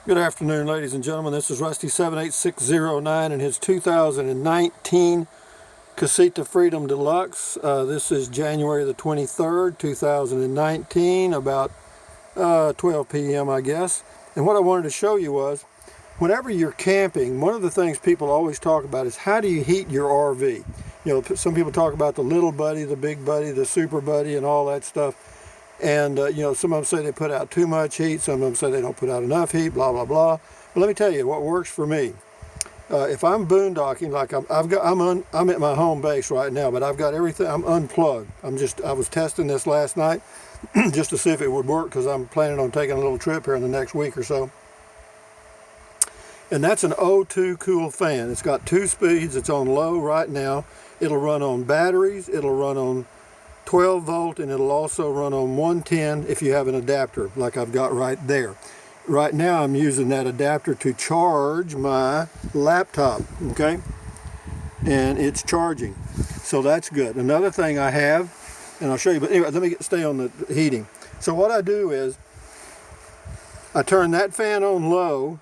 Good afternoon, ladies and gentlemen. This is Rusty78609 and his 2019 Casita Freedom Deluxe. This is January the 23rd, 2019, about 12 p.m. I guess. And what I wanted to show you was, whenever you're camping, one of the things people always talk about is how do you heat your RV? You know, some people talk about the little buddy, the big buddy, the super buddy, and all that stuff. And, you know, some of them say they put out too much heat. Some of them say they don't put out enough heat, blah, blah, blah. But let me tell you what works for me. If I'm boondocking, like I'm at my home base right now, but I've got everything, I'm unplugged. I was testing this last night just to see if it would work, because I'm planning on taking a little trip here in the next week or so. And that's an O2 cool fan. It's got 2 speeds. It's on low right now. It'll run on batteries. It'll run on 12 volt, and it'll also run on 110 if you have an adapter like I've got right there. Right now I'm using that adapter to charge my laptop, okay? And it's charging, so that's good. Another thing I have, and I'll show you, but anyway, let me stay on the heating. So what I do is I turn that fan on low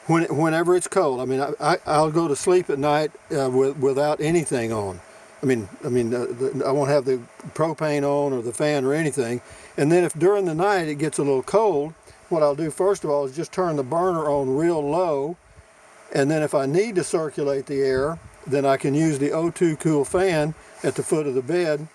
whenever it's cold. I mean, I'll go to sleep at night without anything on. I won't have the propane on or the fan or anything. And then if during the night it gets a little cold, what I'll do first of all is just turn the burner on real low. And then if I need to circulate the air, then I can use the O2 cool fan at the foot of the bed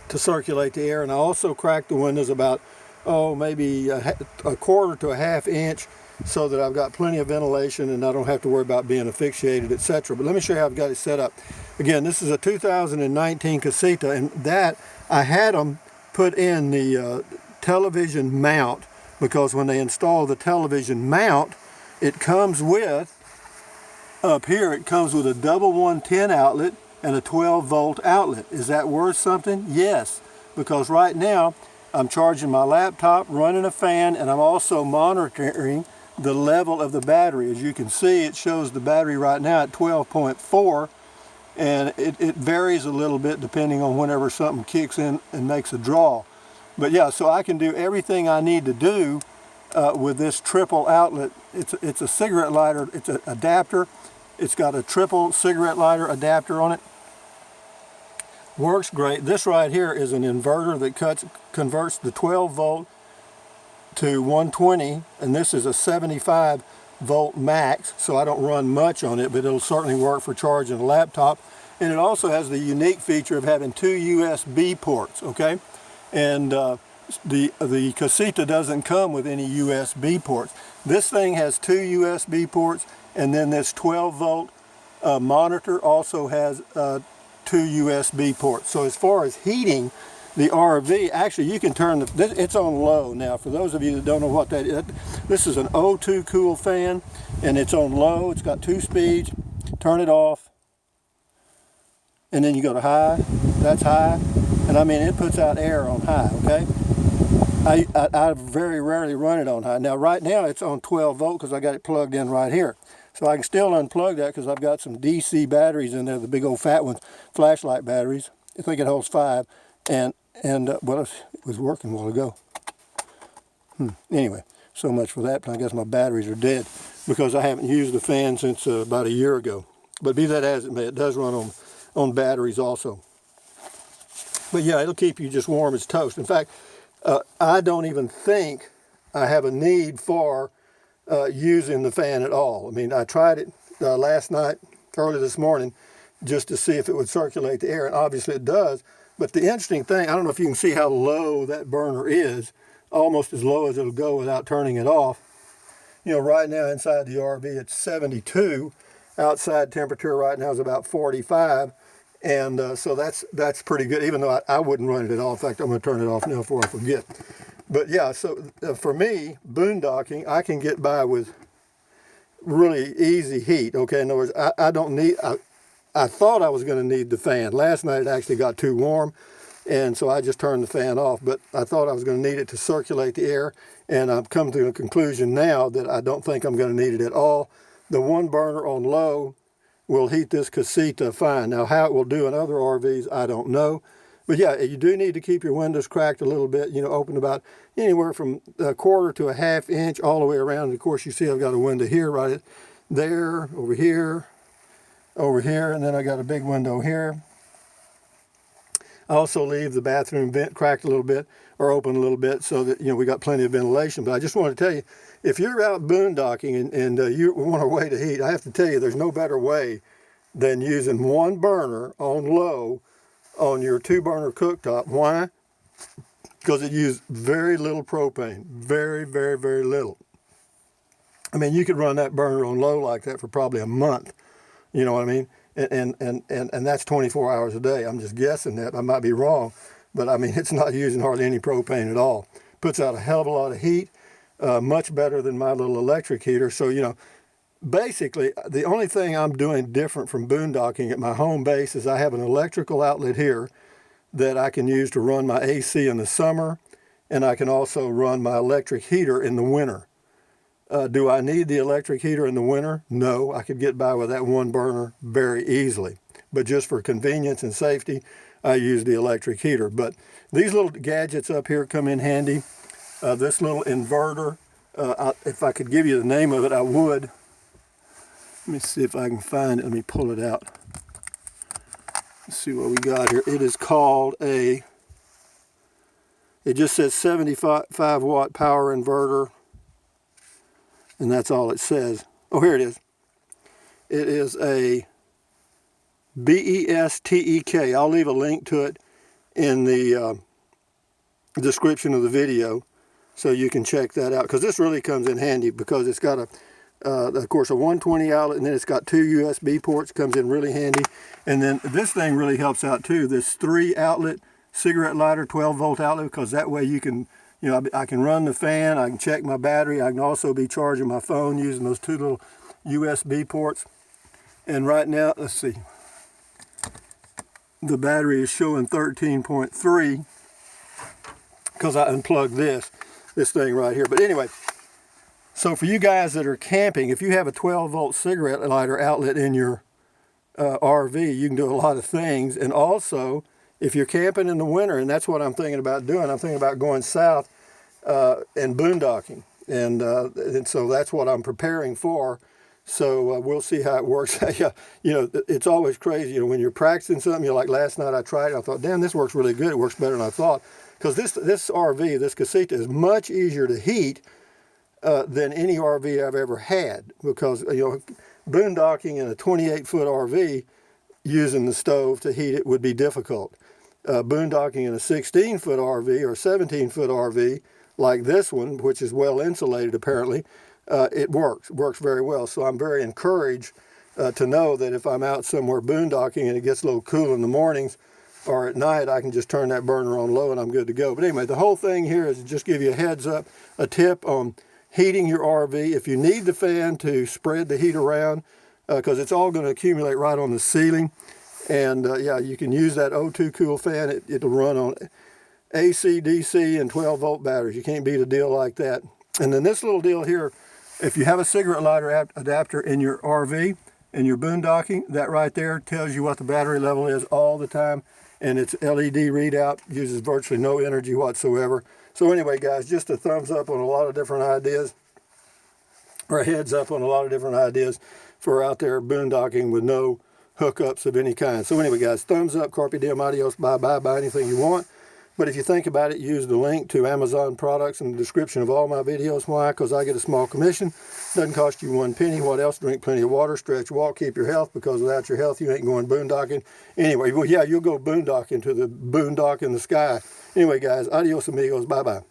to circulate the air. And I also crack the windows about, maybe a quarter to a half inch, so that I've got plenty of ventilation and I don't have to worry about being asphyxiated, etc. But let me show you how I've got it set up. Again, this is a 2019 Casita, and that I had them put in the television mount, because when they install the television mount, it comes with, up here, it comes with a double 110 outlet and a 12 volt outlet. Is that worth something? Yes, because right now I'm charging my laptop, running a fan, and I'm also monitoring the level of the battery. As you can see, it shows the battery right now at 12.4, and it varies a little bit depending on whenever something kicks in and makes a draw. But yeah, so I can do everything I need to do with this triple outlet. It's a cigarette lighter, it's an adapter. It's got a triple cigarette lighter adapter on it. Works great. This right here is an inverter that converts the 12 volt to 120, and this is a 75 volt max, so I don't run much on it, but it'll certainly work for charging a laptop. And it also has the unique feature of having 2 USB ports, okay? And the Casita doesn't come with any USB ports. This thing has 2 USB ports, and then this 12 volt monitor also has 2 USB ports. So as far as heating the RV, actually you can turn it's on low now. For those of you that don't know what that is, this is an O2 cool fan, and it's on low. It's got 2 speeds. Turn it off, and then you go to high. That's high, and I mean it puts out air on high, okay? I very rarely run it on high. Now right now it's on 12 volt because I got it plugged in right here. So I can still unplug that because I've got some DC batteries in there, the big old fat ones, flashlight batteries. I think it holds 5. Well, it was working a while ago. Anyway, so much for that. I guess my batteries are dead because I haven't used the fan since about a year ago. But be that as it may, it does run on batteries also. But yeah, it'll keep you just warm as toast. In fact, I don't even think I have a need for using the fan at all. I mean, I tried it last night, early this morning, just to see if it would circulate the air, and obviously it does. But the interesting thing, I don't know if you can see how low that burner is, almost as low as it'll go without turning it off. You know, right now inside the RV it's 72. Outside temperature right now is about 45. And so that's pretty good, even though I wouldn't run it at all. In fact, I'm going to turn it off now before I forget. But yeah, so for me, boondocking, I can get by with really easy heat, okay? In other words, I don't need... I thought I was going to need the fan. Last night it actually got too warm, and so I just turned the fan off. But I thought I was going to need it to circulate the air, and I've come to a conclusion now that I don't think I'm going to need it at all. The one burner on low will heat this Casita fine. Now, how it will do in other RVs, I don't know. But yeah, you do need to keep your windows cracked a little bit, you know, open about anywhere from a quarter to a half inch all the way around. And of course, you see I've got a window here, right there, over here, and then I got a big window here. I also leave the bathroom vent cracked a little bit or open a little bit so that, you know, we got plenty of ventilation. But I just want to tell you, if you're out boondocking and you want a way to heat, I have to tell you there's no better way than using one burner on low on your 2-burner cooktop. Why? Because it uses very little propane. Very, very, very little. I mean, you could run that burner on low like that for probably a month. You know what I mean? And that's 24 hours a day. I'm just guessing that. I might be wrong. But I mean, it's not using hardly any propane at all. Puts out a hell of a lot of heat. Much better than my little electric heater. So, you know, basically, the only thing I'm doing different from boondocking at my home base is I have an electrical outlet here that I can use to run my AC in the summer, and I can also run my electric heater in the winter. Do I need the electric heater in the winter? No, I could get by with that one burner very easily. But just for convenience and safety, I use the electric heater. But these little gadgets up here come in handy. This little inverter, if I could give you the name of it, I would. Let me see if I can find it. Let me pull it out. Let's see what we got here. It is called it just says 75 watt power inverter. And that's all it says. Oh, here it is. It is a BESTEK. I'll leave a link to it in the description of the video so you can check that out. Because this really comes in handy because it's got of course, a 120 outlet, and then it's got 2 USB ports. Comes in really handy. And then this thing really helps out too. This 3-outlet cigarette lighter, 12-volt outlet, because that way you can, you know, I can run the fan, I can check my battery, I can also be charging my phone using those 2 little USB ports. And right now, let's see, the battery is showing 13.3 because I unplugged this thing right here. But anyway, so for you guys that are camping, if you have a 12-volt cigarette lighter outlet in your RV, you can do a lot of things. And also, if you're camping in the winter, and that's what I'm thinking about doing, I'm thinking about going south and boondocking. And so that's what I'm preparing for. So we'll see how it works. Yeah, you know, it's always crazy. You know, when you're practicing something, you know, like last night I tried it, I thought, damn, this works really good. It works better than I thought. Because this RV, this casita, is much easier to heat than any RV I've ever had, because, you know, boondocking in a 28-foot RV using the stove to heat it would be difficult. Boondocking in a 16-foot RV or 17-foot RV like this one, which is well insulated apparently, it works very well. So I'm very encouraged to know that if I'm out somewhere boondocking and it gets a little cool in the mornings or at night, I can just turn that burner on low and I'm good to go. But anyway, the whole thing here is to just give you a heads up, a tip on heating your RV. If you need the fan to spread the heat around, because it's all going to accumulate right on the ceiling. And yeah, you can use that O2 Cool fan. It'll run on AC, DC, and 12-volt batteries. You can't beat a deal like that. And then this little deal here, if you have a cigarette lighter adapter in your RV and you're boondocking, that right there tells you what the battery level is all the time. And its LED readout uses virtually no energy whatsoever. So anyway, guys, just a thumbs up on a lot of different ideas, or a heads up on a lot of different ideas for out there boondocking with no hookups of any kind. So anyway, guys, thumbs up, carpe diem, adios, bye-bye, buy anything you want. But if you think about it, use the link to Amazon products in the description of all my videos. Why? Because I get a small commission. Doesn't cost you 1 penny. What else? Drink plenty of water, stretch, walk, keep your health, because without your health, you ain't going boondocking. Anyway, well, yeah, you'll go boondocking to the boondock in the sky. Anyway, guys, adios, amigos. Bye-bye.